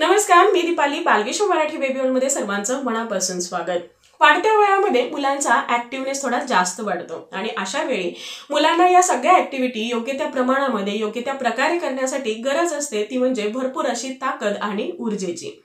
नमस्कार, मी दीपाली. बालगेश मराठी बेबी वर्ल्डमध्ये सर्वांचं मनापासून स्वागत. वाढत्या वयामध्ये मुलांचा ऍक्टिव्हनेस थोडा जास्त वाढतो आणि अशा वेळी मुलांना या सगळ्या ऍक्टिव्हिटी योग्य त्या प्रमाणामध्ये योग्य त्या प्रकारे करण्यासाठी गरज असते ती म्हणजे भरपूर अशी ताकद आणि ऊर्जेची.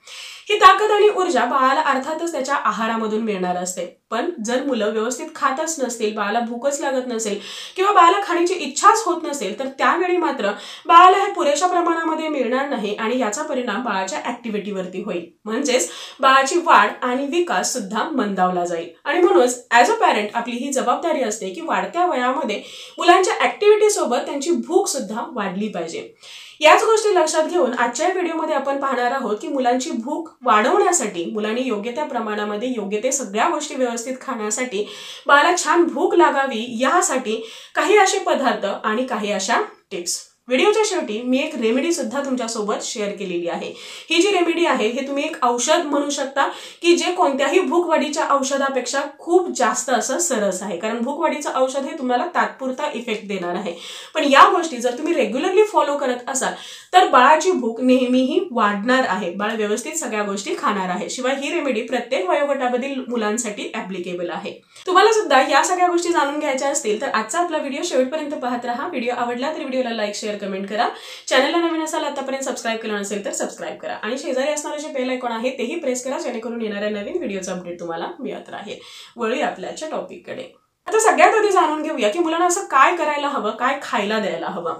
ही ताकद आणि ऊर्जा बाळाला अर्थातच त्याच्या आहारामधून मिळणार असते. पण जर मुलं व्यवस्थित खातच नसतील, बाळाला भूकच लागत नसेल किंवा बाळाला खाण्याची इच्छाच होत नसेल तर त्यावेळी मात्र बाळाला हे पुरेशा प्रमाणामध्ये मिळणार नाही आणि याचा परिणाम बाळाच्या ऍक्टिव्हिटीवरती होईल. म्हणजेच बाळाची वाढ आणि विकास सुद्धा मंदावला जाईल. आणि म्हणूनच ऍज अ पॅरेंट आपली ही जबाबदारी असते की वाढत्या वयामध्ये मुलांच्या ऍक्टिव्हिटी सोबत त्यांची भूक सुद्धा वाढली पाहिजे. याच गोष्टी लक्षात घेऊन आजच्या व्हिडिओमध्ये आपण पाहणार आहोत की मुलांची भूक वाढवण्यासाठी, मुलांनी योग्य त्या प्रमाणामध्ये योग्य ते सगळ्या गोष्टी व्यवस्थित खाण्यासाठी, बाळाला छान भूक लागावी यासाठी काही असे पदार्थ आणि काही अशा टिप्स. व्हिडिओच्या शेवटी मी एक रेमेडी सुद्धा तुमच्यासोबत शेअर केलेली आहे. ही जी रेमेडी आहे हे तुम्ही एक औषध म्हणू शकता की जे कोणत्याही भूकवाढीच्या औषधापेक्षा खूप जास्त असं सरस आहे. कारण भूकवाढीचं औषध हे तुम्हाला तात्पुरता इफेक्ट देणार आहे, पण या गोष्टी जर तुम्ही रेग्युलरली फॉलो करत असाल तर बाळाची भूक नेहमीही वाढणार आहे. बाळ व्यवस्थित सगळ्या गोष्टी खाणार आहे. शिवाय ही रेमेडी प्रत्येक वयोगटामधील मुलांसाठी ऍप्लिकेबल आहे. तुम्हाला सुद्धा या सगळ्या गोष्टी जाणून घ्यायच्या असतील तर आजचा आपला व्हिडिओ शेवटपर्यंत पाहत राहा. व्हिडिओ आवडला तर व्हिडिओला लाईक, शेअर, कमेंट करा. चॅनलला नवीन असाल, आतापर्यंत सबस्क्राईब केलं नसेल तर सबस्क्राईब करा आणि शेजारी असणारे जे बेल आयकॉन आहे तेही प्रेस करा जेणेकरून येणाऱ्या नवीन व्हिडिओचा अपडेट तुम्हाला मिळत राहील. वळूया आपल्याच्या टॉपिककडे. आता सगळ्यात आधी जाणून घेऊया की मुलांना असं काय करायला हवं, काय खायला द्यायला हवं.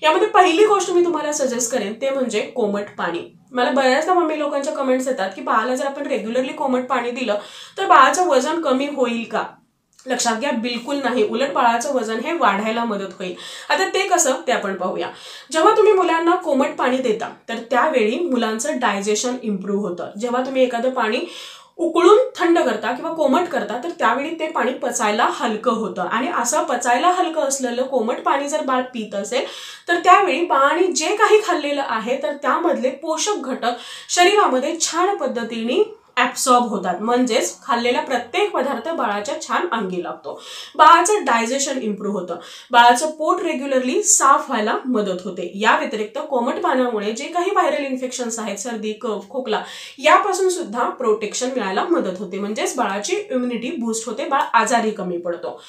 यामध्ये पहिली गोष्ट मी तुम्हाला सजेस्ट करेन ते म्हणजे कोमट पाणी. मला बऱ्याचदा मम्मी लोकांच्या कमेंट्स येतात की बाळाला जर आपण रेग्युलरली कोमट पाणी दिलं तर बाळाचं वजन कमी होईल का? लक्षात घ्या, बिलकुल नाही. उलट बाळाचं वजन हे वाढायला मदत होईल. आता ते कसं ते आपण पाहूया. जेव्हा तुम्ही मुलांना कोमट पाणी देता तर त्यावेळी मुलांचं डायजेशन इम्प्रूव्ह होतं. जेव्हा तुम्ही एखादं पाणी उकळून थंड करता किंवा कोमट करता तर त्यावेळी ते पाणी पचायला हलकं होतं आणि असं पचायला हलकं असलेलं कोमट पाणी जर बाळ पित असेल तर त्यावेळी बाळाने जे काही खाल्लेलं आहे तर त्यामधले पोषक घटक शरीरामध्ये छान पद्धतीने ऍब्सॉर्ब होतात. म्हणजेच खाल्लेला प्रत्येक पदार्थ बाळाच्या छान अंगी लागतो. बाळाचं डायजेशन इम्प्रूव्ह होतं. बाळाचं पोट रेग्युलरली साफ व्हायला मदत होते. या व्यतिरिक्त कोमट पाण्यामुळे जे काही व्हायरल इन्फेक्शन्स आहेत, सर्दी, कफ, खोकला, यापासून सुद्धा प्रोटेक्शन मिळायला मदत होते. म्हणजेच बाळाची इम्युनिटी बूस्ट होते, बाळ आजारी कमी पडतो.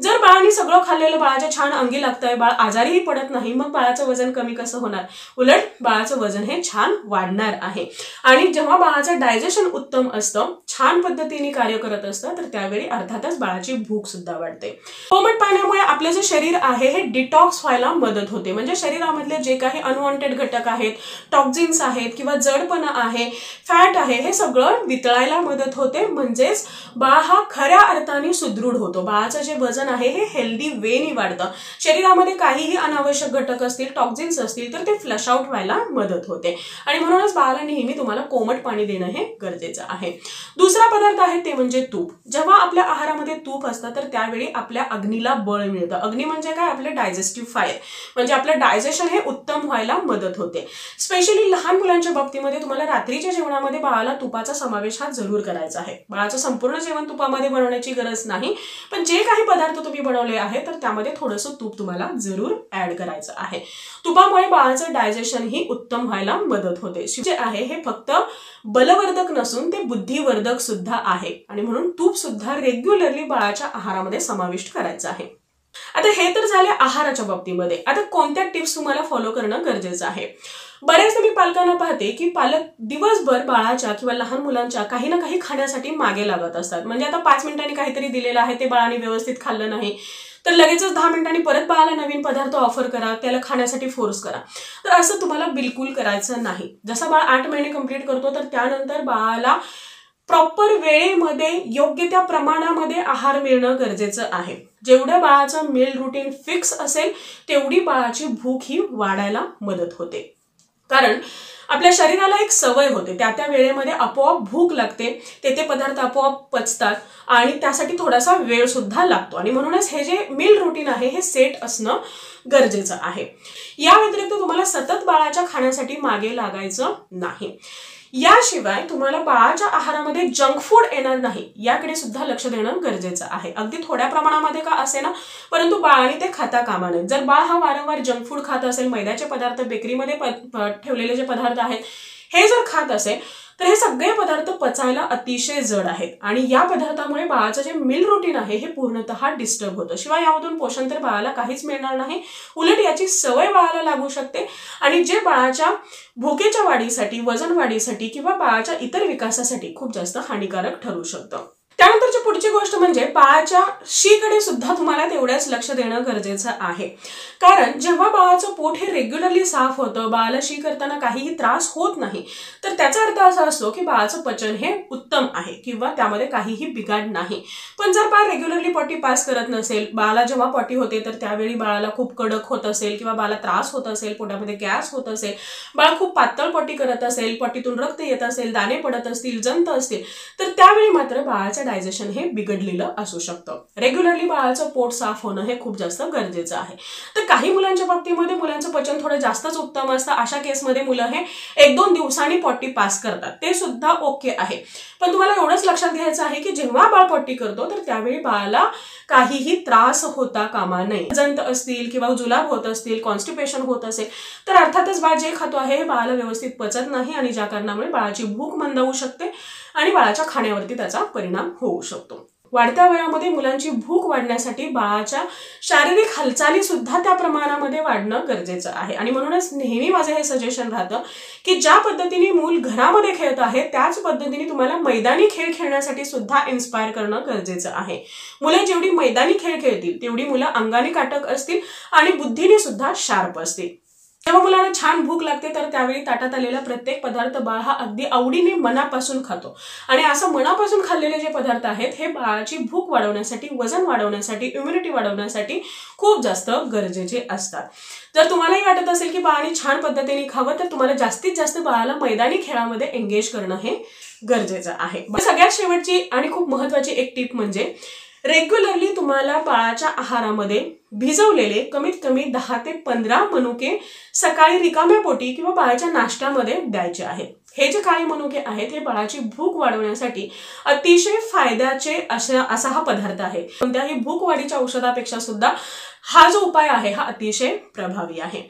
जर बाळाने सगळं खाल्लेलं बाळाच्या छान अंगी लागतंय, बाळ आजारीही पडत नाही, मग बाळाचं वजन कमी कसं होणार? उलट बाळाचं वजन हे छान वाढणार आहे. आणि जेव्हा बाळाचं डायजेशन उत्तम असतं, छान पद्धतीने कार्य करत असतं तर त्यावेळी अर्थातच बाळाची भूक सुद्धा वाढते. कोमट पाण्यामुळे आपलं जे शरीर आहे हे डिटॉक्स व्हायला मदत होते. म्हणजे शरीरामधले जे काही अनवॉन्टेड घटक आहेत, टॉक्झिन्स आहेत किंवा जडपणा आहे, फॅट आहे, हे सगळं वितळायला मदत होते. म्हणजेच बाळ हा खऱ्या अर्थाने सुदृढ होतो. बाळाचं जे वजन आहे हे हेल्दी वेनी वाढतं. शरीरामध्ये काहीही अनावश्यक घटक असतील, टॉक्झिन्स असतील तर ते फ्लश आउट व्हायला मदत होते. आणि म्हणूनच बाळाला नेहमी तुम्हाला कोमट पाणी देणं हे गरजेचं आहे. दुसरा पदार्थ आहे ते म्हणजे तूप. जेव्हा आपल्या आहारामध्ये तूप असतं तर त्यावेळी आपल्या अग्नीला बळ मिळतं. अग्नी म्हणजे काय? आपले डायजेस्टिव्ह फायर. म्हणजे आपलं डायजेशन हे उत्तम व्हायला मदत होते. स्पेशली लहान मुलांच्या बाबतीमध्ये तुम्हाला रात्रीच्या जेवणामध्ये बाळाला तुपाचा समावेश हा जरूर करायचा आहे. बाळाचं संपूर्ण जेवण तुपामध्ये बनवण्याची गरज नाही, पण जे काही पदार्थ तुम्ही बनवले आहे तर त्यामध्ये थोडंसं तूप तुम्हाला जरूर ऍड करायचं आहे. तुपामुळे बाळाचं डायजेशन ही उत्तम व्हायला मदत होते. जे आहे हे फक्त बलवर्धक नसून ते बुद्धिवर्धक सुद्धा आहे आणि म्हणून तूप सुद्धा रेग्युलरली बाळाच्या आहारामध्ये समाविष्ट करायचं आहे. आता हे तर झाले आहाराच्या बाबतीमध्ये. आता कोणत्या टिप्स तुम्हाला फॉलो करणं गरजेचं आहे? बरेचदा मी पालकांना पाहते की पालक दिवसभर बाळाच्या किंवा लहान मुलांच्या काही ना काही खाण्यासाठी मागे लागत असतात. म्हणजे आता 5 मिनिटांनी काहीतरी दिलेलं आहे ते बाळाने व्यवस्थित खाल्लं नाही तर लगेचच 10 मिनिटांनी परत बाळाला नवीन पदार्थ ऑफर करा, त्याला खाण्यासाठी फोर्स करा. तर असं तुम्हाला बिलकुल करायचं नाही. जसं बाळ 8 महिने कंप्लीट करतो तर त्यानंतर बाळाला प्रॉपर वेळेमध्ये योग्य त्या प्रमाणामध्ये आहार मिळणं गरजेचं आहे. जेवढं बाळाचं मील रुटीन फिक्स असेल तेवढी बाळाची भूक ही वाढायला मदत होते. कारण आपल्या शरीराला एक सवय होते, त्या वेळेमध्ये आपोआप भूक लागते, ते पदार्थ आपोआप पचतात आणि त्यासाठी थोडासा वेळ सुद्धा लागतो. आणि म्हणूनच हे जे मील रुटीन आहे हे सेट असणं गरजेचं आहे. या व्यतिरिक्त तुम्हाला सतत बाळाच्या खाण्यासाठी मागे लागायचं नाही. याशिवाय तुम्हाला बाळाच्या आहारामध्ये जंक फूड येणार नाही याकडे सुद्धा लक्ष देणं गरजेचं आहे. अगदी थोड्या प्रमाणामध्ये का असे ना, परंतु बाळाने ते खाता कामा नये. जर बाळ हा वारंवार जंक फूड खात असेल, मैद्याचे पदार्थ, बेकरीमध्ये ठेवलेले जे पदार्थ आहेत हे जर खात असेल तर हे सगळे पदार्थ पचायला अतिशय जड आहेत आणि या पदार्थामुळे बाळाचं जे मिल रुटीन आहे हे पूर्णतः डिस्टर्ब होतं. शिवाय यामधून पोषण तर बाळाला काहीच मिळणार नाही, उलट याची सवय बाळाला लागू शकते आणि जे बाळाच्या भुकेच्या वाढीसाठी, वजन वाढीसाठी किंवा बाळाच्या इतर विकासासाठी खूप जास्त हानिकारक ठरू शकतं. त्यानंतरची पुढची गोष्ट म्हणजे बाळाच्या शीकडे सुद्धा तुम्हाला तेवढ्याच लक्ष देणं गरजेचं आहे. कारण जेव्हा बाळाचं पोट हे रेग्युलरली साफ होतं, बाळाला शी करताना काहीही त्रास होत नाही, तर त्याचा अर्थ असा असतो की बाळाचं पचन हे उत्तम आहे किंवा त्यामध्ये काहीही बिघाड नाही. पण जर बाळ रेग्युलरली पॉटी पास करत नसेल, बाळाला जेव्हा पॉटी होते तर त्यावेळी बाळाला खूप कडक होत असेल किंवा बाळाला त्रास होत असेल, पोटामध्ये गॅस होत असेल, बाळ खूप पातळ पॉटी करत असेल, पॉटीतून रक्त येत असेल, दाणे पडत असतील, जंत असतील, तर त्यावेळी मात्र बाळाचं डायजेशन हे बिघडलेलं असू शकतं. रेग्युलरली बाळाचं पोट साफ होणं हे खूप जास्त गरजेचं आहे. तर काही मुलांच्या बाबतीमध्ये मुलांचं पचन थोडं जास्तच उत्तम असतं. अशा केसमध्ये मुलं हे 1-2 दिवसांनी पॉटी पास करतात, ते सुद्धा ओके आहे. पण तुम्हाला एवढंच लक्षात घ्यायचं आहे की जेव्हा बाळ पॉटी करतो तर त्यावेळी बाळाला काहीही त्रास होता कामा नये. जंत असतील किंवा जुलाब होत असतील, कॉन्स्टिपेशन होत असेल, तर अर्थातच बाळ जे खातो आहे हे बाळाला व्यवस्थित पचत नाही आणि ज्या कारणामुळे बाळाची भूक मंदावू शकते आणि बाळाच्या खाण्यावरती त्याचा परिणाम होऊ शकतो. वाढत्या वयामध्ये मुलांची भूक वाढण्यासाठी बाळाच्या शारीरिक हालचाली सुद्धा त्या प्रमाणामध्ये वाढणं गरजेचं आहे आणि म्हणूनच नेहमी माझं हे सजेशन राहतं की ज्या पद्धतीने मूल घरामध्ये खेळत आहे त्याच पद्धतीने तुम्हाला मैदानी खेळ खेळण्यासाठी सुद्धा इन्स्पायर करणं गरजेचं आहे. मुलं जेवढी मैदानी खेळ खेळतील तेवढी मुलं अंगाने काटक असतील आणि बुद्धीने सुद्धा शार्प असतील. जेव्हा मुलांना छान भूक लागते तर त्यावेळी ताटात आलेला प्रत्येक पदार्थ बाळ हा अगदी आवडीने मनापासून खातो आणि असं मनापासून खाल्लेले जे पदार्थ आहेत हे बाळाची भूक वाढवण्यासाठी, वजन वाढवण्यासाठी, इम्युनिटी वाढवण्यासाठी खूप जास्त गरजेचे असतात. जर तुम्हालाही वाटत असेल की बाळाने छान पद्धतीने खावं तर तुम्हाला जास्तीत जास्त बाळाला मैदानी खेळामध्ये एंगेज करणं हे गरजेचं आहे. सगळ्यात शेवटची आणि खूप महत्त्वाची एक टिप म्हणजे रेग्युलरली तुम्हाला बाळाच्या आहारामध्ये भिजवलेले कमीत कमी 10 ते 15 मनुके सकाळी रिकाम्या पोटी किंवा बाळाच्या नाश्त्यामध्ये द्यायचे आहेत. हे जे काळे मनुके आहेत हे बाळाची भूक वाढवण्यासाठी अतिशय फायद्याचे असा हा पदार्थ आहे. कोणत्याही भूक वाढीच्या औषधापेक्षा सुद्धा हा जो उपाय आहे हा अतिशय प्रभावी आहे.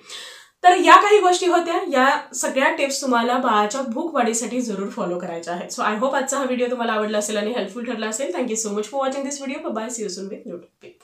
तर या काही गोष्टी होत्या, या सगळ्या टिप्स तुम्हाला बाळाच्या भूक वाढीसाठी जरूर फॉलो करायच्या आहेत. सो आय होप आजचा हा व्हिडिओ तुम्हाला आवडला असेल आणि हेल्पफुल ठरला असेल. Thank you so much for watching this video. Bye, see you soon with new topic.